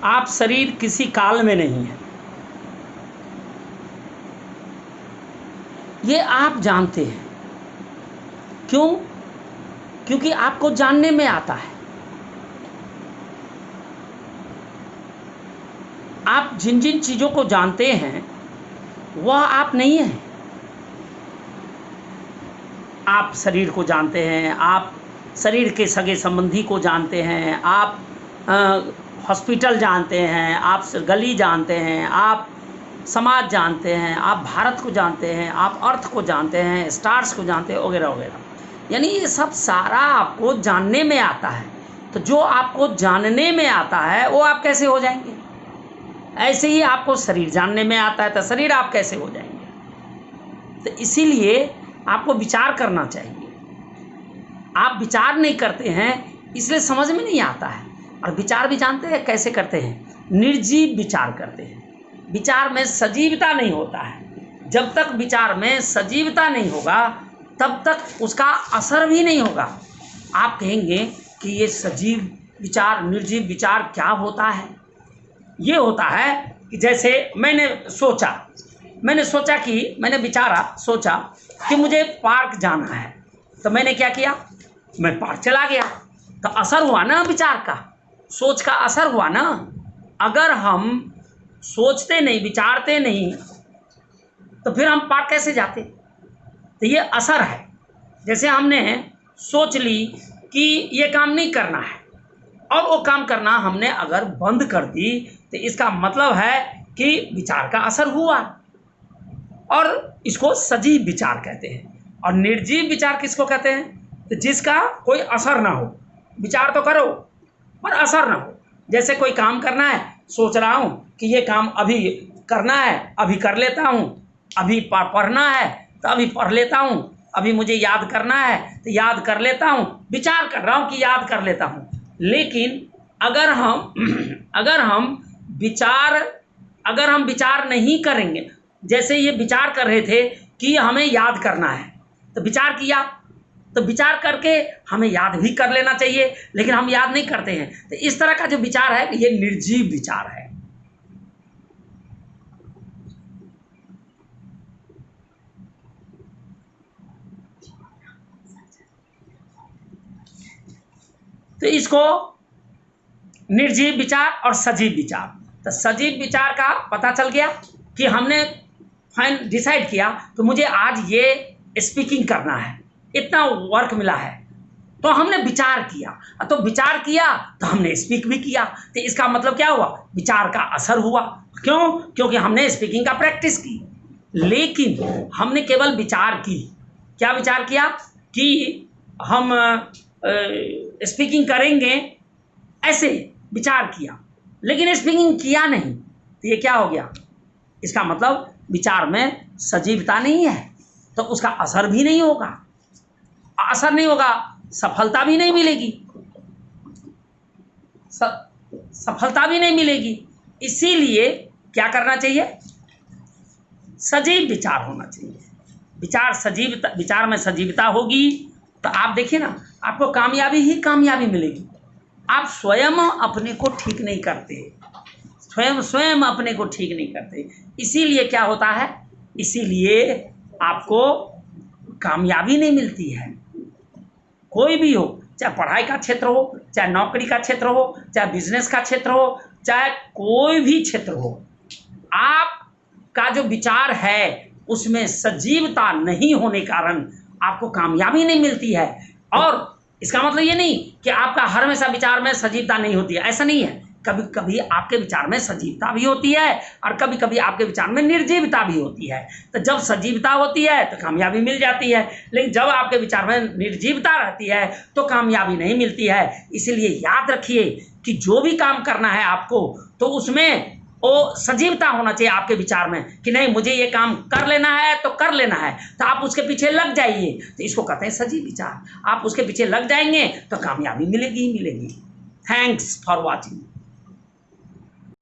आप शरीर किसी काल में नहीं है, ये आप जानते हैं। क्यों? क्योंकि आपको जानने में आता है। आप जिन जिन चीज़ों को जानते हैं वह आप नहीं हैं। आप शरीर को जानते हैं, आप शरीर के सगे संबंधी को जानते हैं, आप हॉस्पिटल जानते हैं, आप गली जानते हैं, आप समाज जानते हैं, आप भारत को जानते हैं, आप अर्थ को जानते हैं, स्टार्स को जानते हैं, वगैरह वगैरह। यानी ये सब सारा आपको जानने में आता है। तो जो आपको जानने में आता है वो आप कैसे हो जाएंगे? ऐसे ही आपको शरीर जानने में आता है तो शरीर आप कैसे हो जाएंगे? तो इसीलिए आपको विचार करना चाहिए। आप विचार नहीं करते हैं इसलिए समझ में नहीं आता है। और विचार भी जानते हैं कैसे करते हैं? निर्जीव विचार करते हैं। विचार में सजीवता नहीं होता है। जब तक विचार में सजीवता नहीं होगा तब तक उसका असर भी नहीं होगा। आप कहेंगे कि ये सजीव विचार निर्जीव विचार क्या होता है? ये होता है कि जैसे मैंने सोचा कि सोचा कि मुझे पार्क जाना है, तो मैंने क्या किया? मैं पार्क चला गया। तो असर हुआ ना विचार का, सोच का असर हुआ ना। अगर हम सोचते नहीं, विचारते नहीं, तो फिर हम पार्क कैसे जाते? तो ये असर है। जैसे हमने सोच ली कि ये काम नहीं करना है और वो काम करना हमने अगर बंद कर दी तो इसका मतलब है कि विचार का असर हुआ, और इसको सजीव विचार कहते हैं। और निर्जीव विचार किसको कहते हैं? तो जिसका कोई असर ना हो। विचार तो करो पर असर ना हो। जैसे कोई काम करना है, सोच रहा हूँ कि ये काम अभी करना है, अभी कर लेता हूँ। अभी पढ़ना है तो अभी पढ़ लेता हूँ। अभी मुझे याद करना है तो याद कर लेता हूँ। विचार कर रहा हूँ कि याद कर लेता हूँ। लेकिन अगर हम विचार नहीं करेंगे, जैसे ये विचार कर रहे थे कि हमें याद करना है, तो विचार किया, तो विचार करके हमें याद भी कर लेना चाहिए, लेकिन हम याद नहीं करते हैं। तो इस तरह का जो विचार है ये निर्जीव विचार है। तो इसको निर्जीव विचार और सजीव विचार। तो सजीव विचार का पता चल गया कि हमने फाइन डिसाइड किया तो मुझे आज ये स्पीकिंग करना है, इतना वर्क मिला है, तो हमने विचार किया। तो विचार किया तो हमने स्पीक भी किया। तो इसका मतलब क्या हुआ? विचार का असर हुआ। क्यों? क्योंकि हमने स्पीकिंग का प्रैक्टिस की। लेकिन हमने केवल विचार की। क्या विचार किया? कि हम स्पीकिंग करेंगे, ऐसे विचार किया, लेकिन स्पीकिंग किया नहीं। तो ये क्या हो गया? इसका मतलब विचार में सजीवता नहीं है, तो उसका असर भी नहीं होगा। असर नहीं होगा, सफलता भी नहीं मिलेगी। सफलता भी नहीं मिलेगी। इसीलिए क्या करना चाहिए? सजीव विचार होना चाहिए। विचार में सजीवता होगी तो आप देखिए ना, आपको कामयाबी ही कामयाबी मिलेगी। आप स्वयं अपने को ठीक नहीं करते, स्वयं अपने को ठीक नहीं करते। इसीलिए क्या होता है? इसीलिए आपको कामयाबी नहीं मिलती है। कोई भी हो, चाहे पढ़ाई का क्षेत्र हो, चाहे नौकरी का क्षेत्र हो, चाहे बिजनेस का क्षेत्र हो, चाहे कोई भी क्षेत्र हो, आपका जो विचार है उसमें सजीवता नहीं होने कारण आपको कामयाबी नहीं मिलती है। और इसका मतलब ये नहीं कि आपका हर हमेशा विचार में सजीवता नहीं होती है, ऐसा नहीं है। कभी कभी आपके विचार में सजीवता भी होती है और कभी कभी आपके विचार में निर्जीवता भी होती है। तो जब सजीवता होती है तो कामयाबी मिल जाती है, लेकिन जब आपके विचार में निर्जीवता रहती है तो कामयाबी नहीं मिलती है। इसलिए याद रखिए कि जो भी काम करना है आपको, तो उसमें वो सजीवता होना चाहिए आपके विचार में कि नहीं, मुझे ये काम कर लेना है तो कर लेना है, तो आप उसके पीछे लग जाइए। तो इसको कहते हैं सजीव विचार। आप उसके पीछे लग जाएंगे तो कामयाबी मिलेगी ही मिलेगी। Thanks for watching.